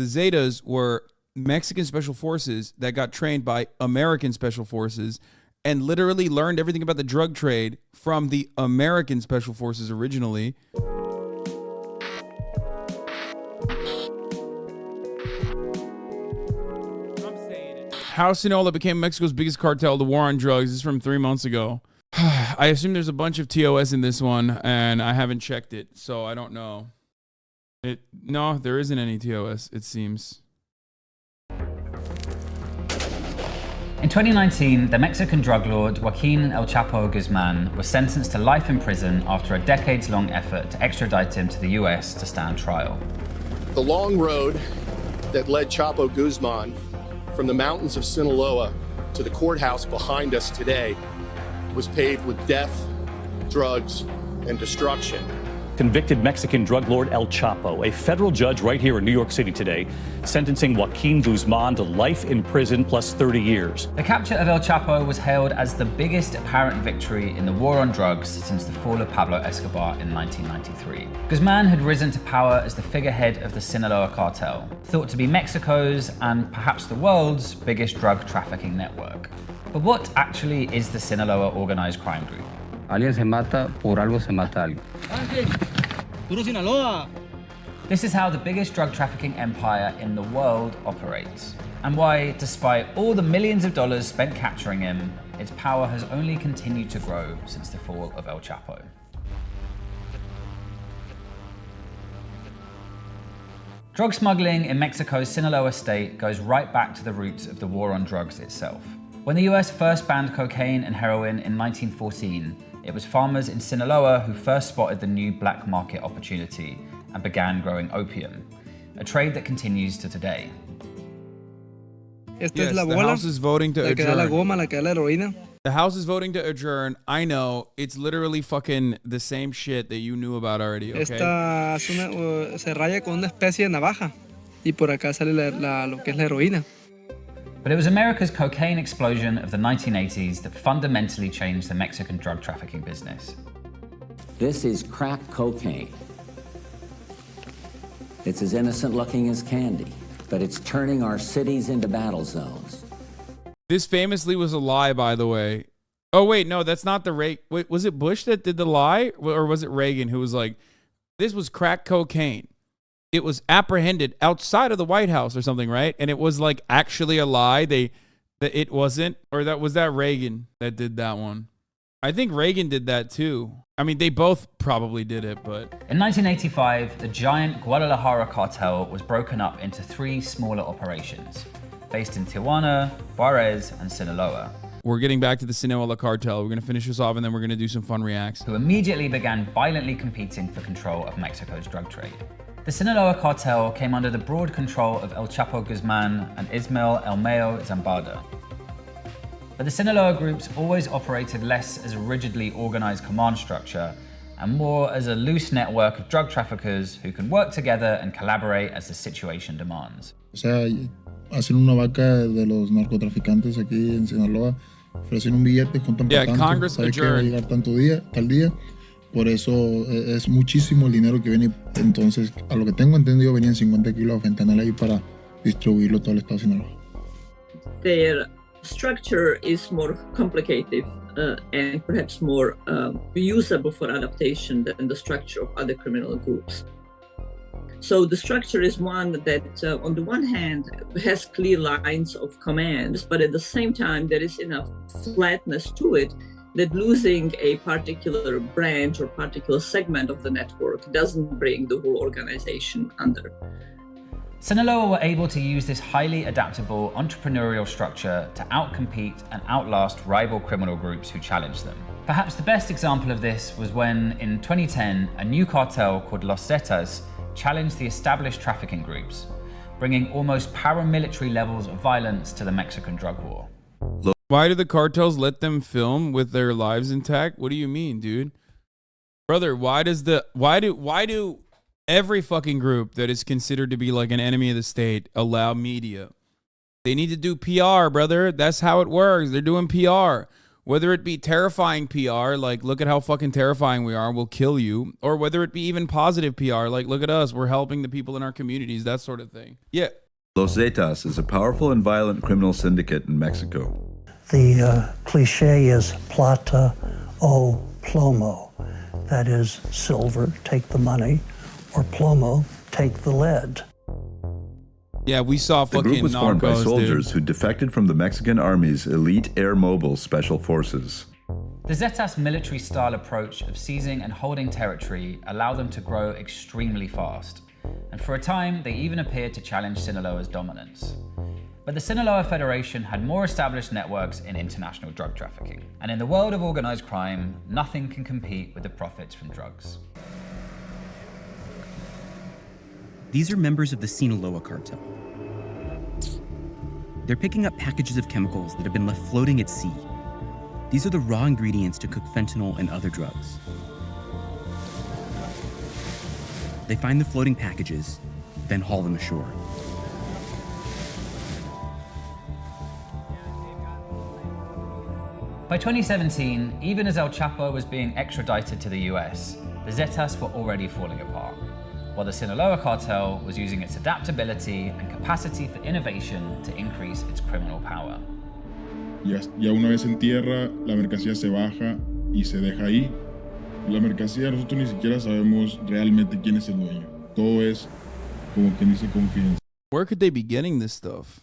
The Zetas were Mexican special forces that got trained by American special forces and literally learned everything about the drug trade from the American special forces originally. How Sinaloa became Mexico's biggest cartel, the war on drugs. This is from 3 months ago. I assume there's a bunch of TOS in this one, and I haven't checked it, so I don't know. No, there isn't any TOS, it seems. In 2019, the Mexican drug lord Joaquin El Chapo Guzman was sentenced to life in prison after a decades-long effort to extradite him to the US to stand trial. The long road that led Chapo Guzman from the mountains of Sinaloa to the courthouse behind us today was paved with death, drugs, and destruction. Convicted Mexican drug lord El Chapo, a federal judge right here in New York City today, sentencing Joaquin Guzman to life in prison plus 30 years. The capture of El Chapo was hailed as the biggest apparent victory in the war on drugs since the fall of Pablo Escobar in 1993. Guzman had risen to power as the figurehead of the Sinaloa cartel, thought to be Mexico's and perhaps the world's biggest drug trafficking network. But what actually is the Sinaloa organized crime group? Alguien se mata, por algo se mata alguien. Puro Sinaloa! This is how the biggest drug trafficking empire in the world operates, and why, despite all the millions of dollars spent capturing him, its power has only continued to grow since the fall of El Chapo. Drug smuggling in Mexico's Sinaloa state goes right back to the roots of the war on drugs itself. When the US first banned cocaine and heroin in 1914, it was farmers in Sinaloa who first spotted the new black market opportunity and began growing opium, a trade that continues to today. Yes, the House is voting to adjourn. The House is voting to adjourn. I know, it's literally fucking the same shit that you knew about already, okay? Esta se raya con una especie de navaja y por acá sale lo que es la heroína. But it was America's cocaine explosion of the 1980s that fundamentally changed the Mexican drug trafficking business. This is crack cocaine. It's as innocent looking as candy, but it's turning our cities into battle zones. This famously was a lie, by the way. Oh, wait, no, that's not the Wait, was it Bush that did the lie? Or was it Reagan who was like, this was crack cocaine? It was apprehended outside of the White House or something, right? And it was like actually a lie. That it wasn't, or was that Reagan that did that one? I think Reagan did that too. I mean, they both probably did it, but. In 1985, the giant Guadalajara cartel was broken up into 3 smaller operations, based in Tijuana, Juarez, and Sinaloa. We're getting back to the Sinaloa cartel. We're going to finish this off and then we're going to do some fun reacts. Who immediately began violently competing for control of Mexico's drug trade. The Sinaloa cartel came under the broad control of El Chapo Guzman and Ismael El Mayo Zambada. But the Sinaloa groups always operated less as a rigidly organized command structure and more as a loose network of drug traffickers who can work together and collaborate as the situation demands. O sea, hacen una vaca de los narcotraficantes aquí en Sinaloa, ofrecen un billete, juntan para tanto, Congress sabe que va a llegar tanto día, tal día. Por eso es muchísimo el dinero que viene. Entonces, a lo que tengo entendido, venían 50 kilos de fentanil ahí para distribuirlo todo el estado de Sinaloa. Their structure is more complicated and perhaps more usable for adaptation than the structure of other criminal groups. So the structure is one that, on the one hand, has clear lines of commands, but at the same time, there is enough flatness to it that losing a particular branch or particular segment of the network doesn't bring the whole organization under. Sinaloa were able to use this highly adaptable entrepreneurial structure to outcompete and outlast rival criminal groups who challenged them. Perhaps the best example of this was when, in 2010, a new cartel called Los Zetas challenged the established trafficking groups, bringing almost paramilitary levels of violence to the Mexican drug war. Why do the cartels let them film with their lives intact? What do you mean, dude? Brother, why do every fucking group that is considered to be like an enemy of the state allow media? They need to do PR, brother. That's how it works. They're doing PR. whether it be terrifying PR, like look at how fucking terrifying we are, we'll kill you, or whether it be even positive PR, like look at us, we're helping the people in our communities, that sort of thing. Yeah. Los Zetas is a powerful and violent criminal syndicate in Mexico. The cliche is plata o plomo. That is, silver, take the money, or plomo, take the lead. Yeah, we saw fucking The group was formed by narcos, soldiers dude. who defected from the Mexican Army's elite air mobile special forces. The Zetas' military-style approach of seizing and holding territory allowed them to grow extremely fast. And for a time, they even appeared to challenge Sinaloa's dominance. But the Sinaloa Federation had more established networks in international drug trafficking. And in the world of organized crime, nothing can compete with the profits from drugs. These are members of the Sinaloa cartel. They're picking up packages of chemicals that have been left floating at sea. These are the raw ingredients to cook fentanyl and other drugs. They find the floating packages, then haul them ashore. By 2017, even as El Chapo was being extradited to the US, the Zetas were already falling apart, while the Sinaloa cartel was using its adaptability and capacity for innovation to increase its criminal power. Ya una vez en tierra, la mercancía se baja y se deja ahí. La mercancía nosotros ni siquiera sabemos realmente quién es el dueño. Todo es, como quien dice, confidencial. Where could they be getting this stuff?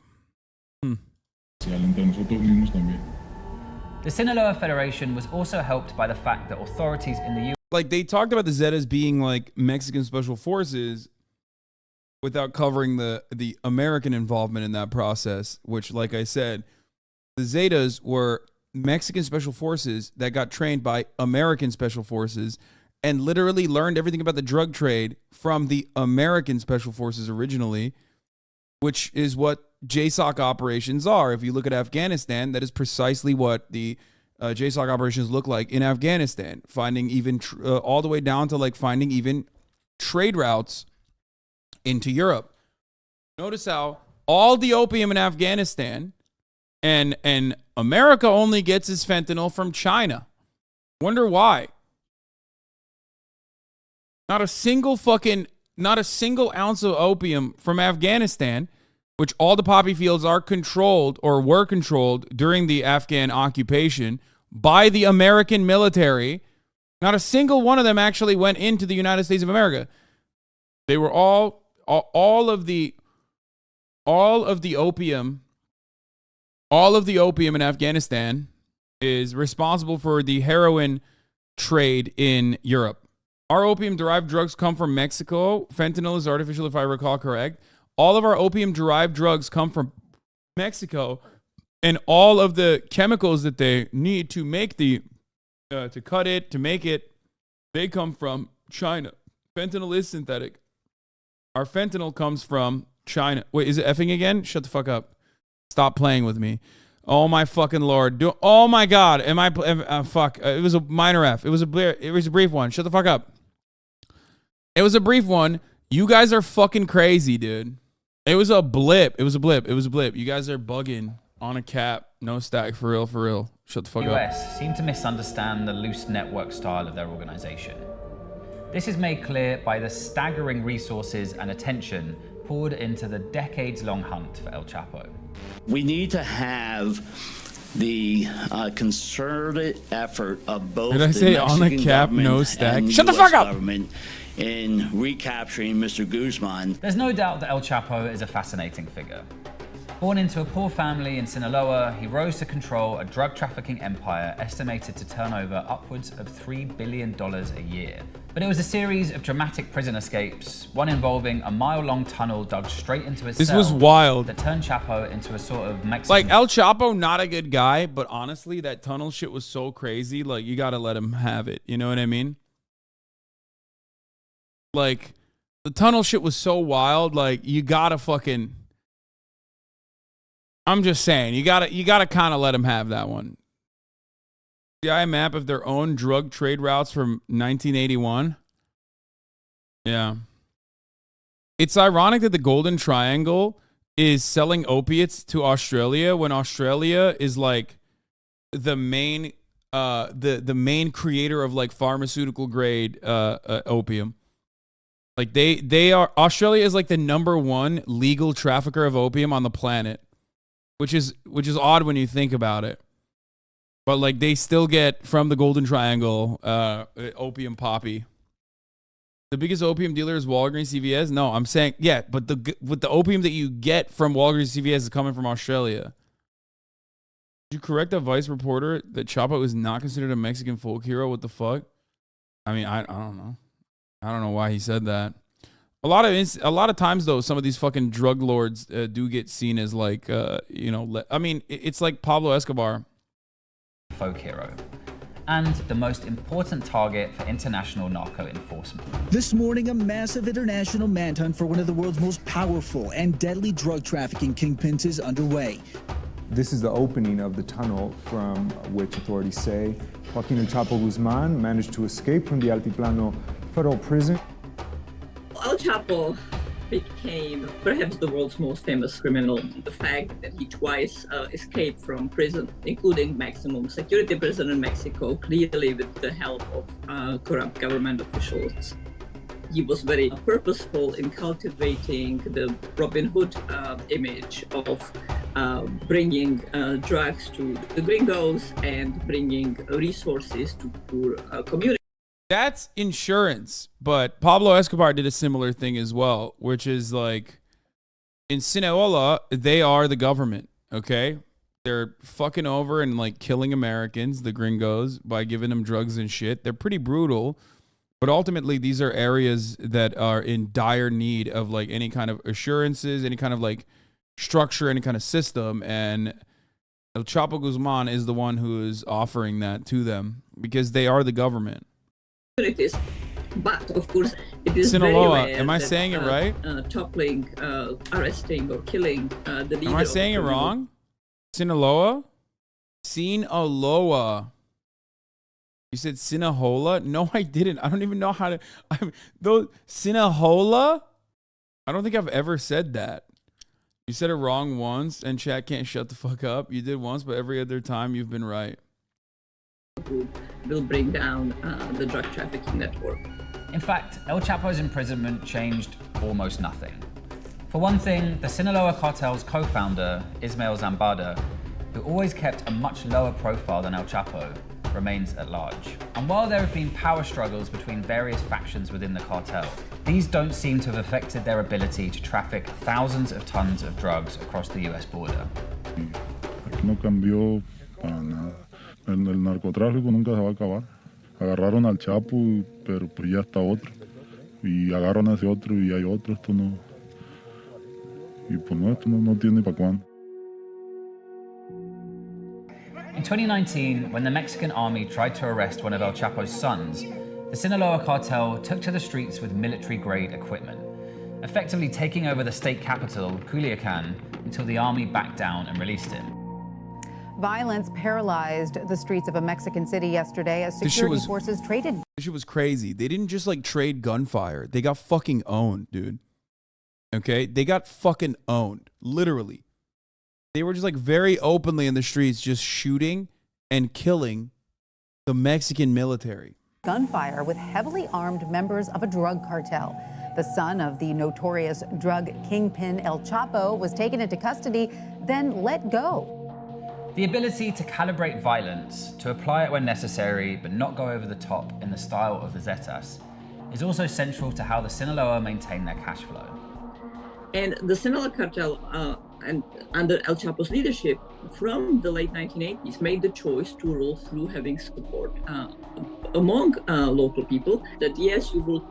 Entre nosotros mismos también. The Sinaloa Federation was also helped by the fact that authorities in the US... Like, they talked about the Zetas being like Mexican special forces without covering the American involvement in that process, which, like I said, the Zetas were Mexican special forces that got trained by American special forces and literally learned everything about the drug trade from the American special forces originally, which is what JSOC operations are. If you look at Afghanistan, that is precisely what the JSOC operations look like in Afghanistan, finding even all the way down to like finding even trade routes into Europe. Notice how all the opium in Afghanistan and America only gets its fentanyl from China. Wonder why? Not a single ounce of opium from Afghanistan, which all the poppy fields are controlled or were controlled during the Afghan occupation by the American military. Not a single one of them actually went into the United States of America. They were all of the opium in Afghanistan is responsible for the heroin trade in Europe. Our opium-derived drugs come from Mexico. Fentanyl is artificial, if I recall correct. All of our opium-derived drugs come from Mexico, and all of the chemicals that they need to make to cut it, to make it, they come from China. Fentanyl is synthetic. Our fentanyl comes from China. Wait, is it effing again? Shut the fuck up. Stop playing with me. Oh my fucking Lord. Oh my God. Fuck. It was a minor F. It was a brief one. Shut the fuck up. It was a brief one. You guys are fucking crazy, dude. It was a blip. It was a blip. You guys are bugging on a cap. No stack. For real. Shut the fuck up. The US seem to misunderstand the loose network style of their organization. This is made clear by the staggering resources and attention poured into the decades-long hunt for El Chapo. We need to have the concerted effort of both the Mexican government and Shut the US fuck up! government in recapturing Mr. Guzman. There's no doubt that El Chapo is a fascinating figure. Born into a poor family in Sinaloa, he rose to control a drug trafficking empire estimated to turn over upwards of $3 billion a year. But it was a series of dramatic prison escapes, one involving a mile-long tunnel dug straight into his cell. This was wild. That turned Chapo into a sort of Mexican... Like, El Chapo, not a good guy, but honestly, that tunnel shit was so crazy, like, you gotta let him have it. You know what I mean? Like, the tunnel shit was so wild, like, you gotta fucking... I'm just saying, you gotta kind of let them have that one. CI map of their own drug trade routes from 1981. Yeah. It's ironic that the Golden Triangle is selling opiates to Australia when Australia is like the main the main creator of like pharmaceutical grade opium. Like they are, Australia is like the #1 legal trafficker of opium on the planet, which is odd when you think about it. But like they still get from the Golden Triangle opium poppy. The biggest opium dealer is Walgreens, CVS. No, I'm saying yeah, but the opium that you get from Walgreens, CVS is coming from Australia. Did you correct that Vice reporter that Chapo is not considered a Mexican folk hero? What the fuck? I mean, I don't know. I don't know why he said that. A lot of times though, some of these fucking drug lords do get seen as like you know. I mean, it's like Pablo Escobar. Folk hero. And the most important target for international narco enforcement. This morning, a massive international manhunt for one of the world's most powerful and deadly drug trafficking kingpins is underway. This is the opening of the tunnel from which authorities say Joaquin El Chapo Guzman managed to escape from the Altiplano federal prison. El Chapo became perhaps the world's most famous criminal. The fact that he twice escaped from prison, including maximum security prison in Mexico, clearly with the help of corrupt government officials. He was very purposeful in cultivating the Robin Hood image of bringing drugs to the gringos and bringing resources to poor communities. That's insurance, but Pablo Escobar did a similar thing as well, which is like in Sinaloa, they are the government, okay? They're fucking over and like killing Americans, the gringos, by giving them drugs and shit. They're pretty brutal, but ultimately these are areas that are in dire need of like any kind of assurances, any kind of like structure, any kind of system, and El Chapo Guzman is the one who is offering that to them because they are the government. But of course, it is Sinaloa. very rare Am I that, saying it right? Toppling, arresting, or killing the leader. Am I saying it wrong? Sinaloa? Sinaloa. You said Sinahola? No, I didn't. I don't even know how to. Sinahola? I don't think I've ever said that. You said it wrong once, and chat can't shut the fuck up. You did once, but every other time you've been right. Will bring down the drug trafficking network. In fact, El Chapo's imprisonment changed almost nothing. For one thing, the Sinaloa cartel's co-founder, Ismael Zambada, who always kept a much lower profile than El Chapo, remains at large. And while there have been power struggles between various factions within the cartel, these don't seem to have affected their ability to traffic thousands of tons of drugs across the US border. No cambió para nada. El narcotráfico nunca se va a acabar. Agarraron al Chapo, pero pues ya está otro. Y agarran a ese otro y hay otro. Esto no. Y pues no, esto no tiene para cuándo. In 2019, when the Mexican army tried to arrest one of El Chapo's sons, the Sinaloa cartel took to the streets with military-grade equipment, effectively taking over the state capital, Culiacan, until the army backed down and released him. Violence paralyzed the streets of a Mexican city yesterday as security forces traded. This shit was crazy. They didn't just like trade gunfire. They got fucking owned, dude. Okay? They got fucking owned. Literally. They were just like very openly in the streets just shooting and killing the Mexican military. Gunfire with heavily armed members of a drug cartel. The son of the notorious drug kingpin El Chapo was taken into custody, then let go. The ability to calibrate violence, to apply it when necessary, but not go over the top in the style of the Zetas, is also central to how the Sinaloa maintain their cash flow. And the Sinaloa cartel, and under El Chapo's leadership, from the late 1980s, made the choice to rule through having support among local people, that yes, you will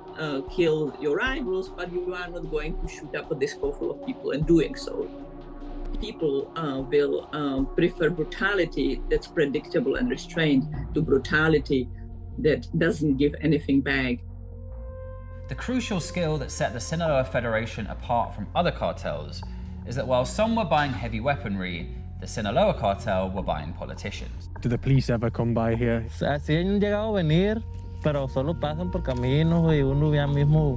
kill your rivals, but you are not going to shoot up a disco full of people in doing so. People will prefer brutality that's predictable and restrained to brutality that doesn't give anything back. The crucial skill that set the Sinaloa Federation apart from other cartels is that while some were buying heavy weaponry, the Sinaloa cartel were buying politicians. Do the police ever come by here? Así han llegado a venir, pero solo pasan por caminos y uno ya mismo,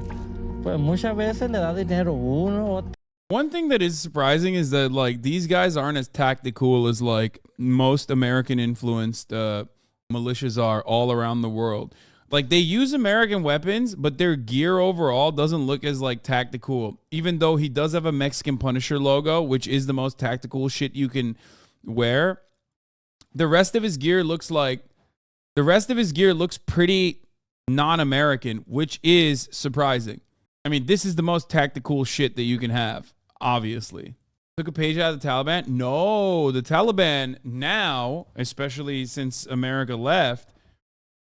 pues muchas veces le da dinero uno. One thing that is surprising is that like these guys aren't as tactical as like most American influenced militias are all around the world. Like they use American weapons, but their gear overall doesn't look as like tactical. Even though he does have a Mexican Punisher logo, which is the most tactical shit you can wear. The rest of his gear looks pretty non-American, which is surprising. I mean, this is the most tactical shit that you can have, obviously. Took a page out of the Taliban? No, the Taliban now, especially since America left,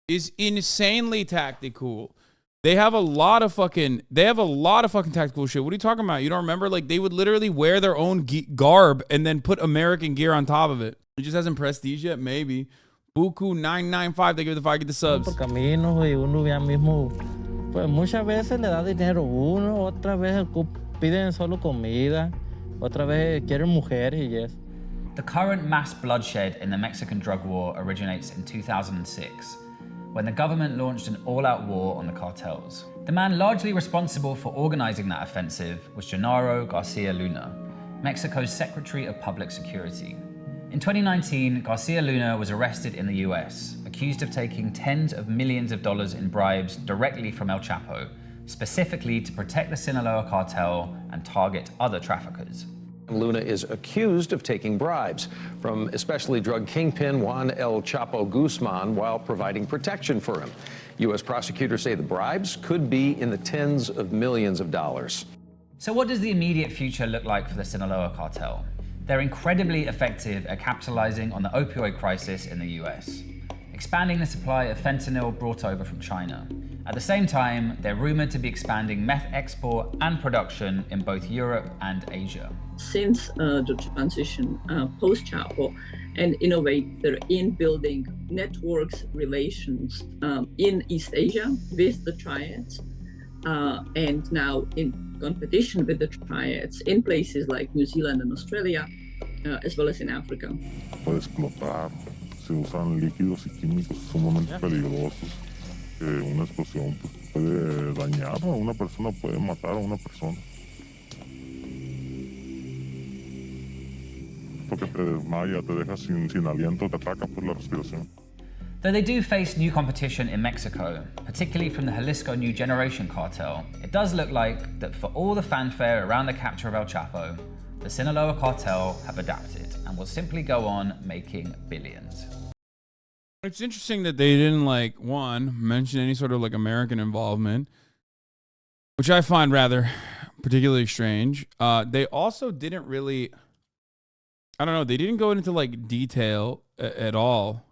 is insanely tactical. They have a lot of fucking tactical shit. What are you talking about? You don't remember? Like they would literally wear their own garb and then put American gear on top of it. It just hasn't prestige yet, maybe. Buku 995, they give the 5, get the subs. Por caminos y uno ya mismo, pues muchas veces le da dinero uno, otra vez piden solo comida, otra vez quieren mujeres y eso. The current mass bloodshed in the Mexican drug war originates in 2006, when the government launched an all-out war on the cartels. The man largely responsible for organizing that offensive was Genaro Garcia Luna, Mexico's Secretary of Public Security. In 2019, Garcia Luna was arrested in the US, accused of taking tens of millions of dollars in bribes directly from El Chapo, specifically to protect the Sinaloa cartel and target other traffickers. Luna is accused of taking bribes from especially drug kingpin Juan El Chapo Guzman while providing protection for him. U.S. prosecutors say the bribes could be in the tens of millions of dollars. So what does the immediate future look like for the Sinaloa cartel? They're incredibly effective at capitalizing on the opioid crisis in the US, expanding the supply of fentanyl brought over from China. At the same time, they're rumored to be expanding meth export and production in both Europe and Asia. Since the transition post-Chapo, and innovate they're in building networks, relations in East Asia with the triads, and now in competition with the triads in places like New Zealand and Australia, as well as in Africa. Puede explotar, se usan líquidos y químicos sumamente peligrosos. Una explosión puede dañar a una persona, puede matar a una persona. Porque te desmaya, te deja sin aliento, te ataca por la respiración. Though they do face new competition in Mexico, particularly from the Jalisco New Generation cartel, it does look like that for all the fanfare around the capture of El Chapo, the Sinaloa cartel have adapted and will simply go on making billions. It's interesting that they didn't mention any sort of American involvement, which I find rather particularly strange. They also didn't really, I don't know, they didn't go into detail at all.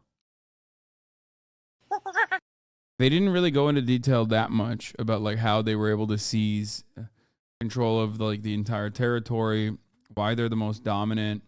They didn't really go into detail that much about how they were able to seize control of the entire territory, why they're the most dominant.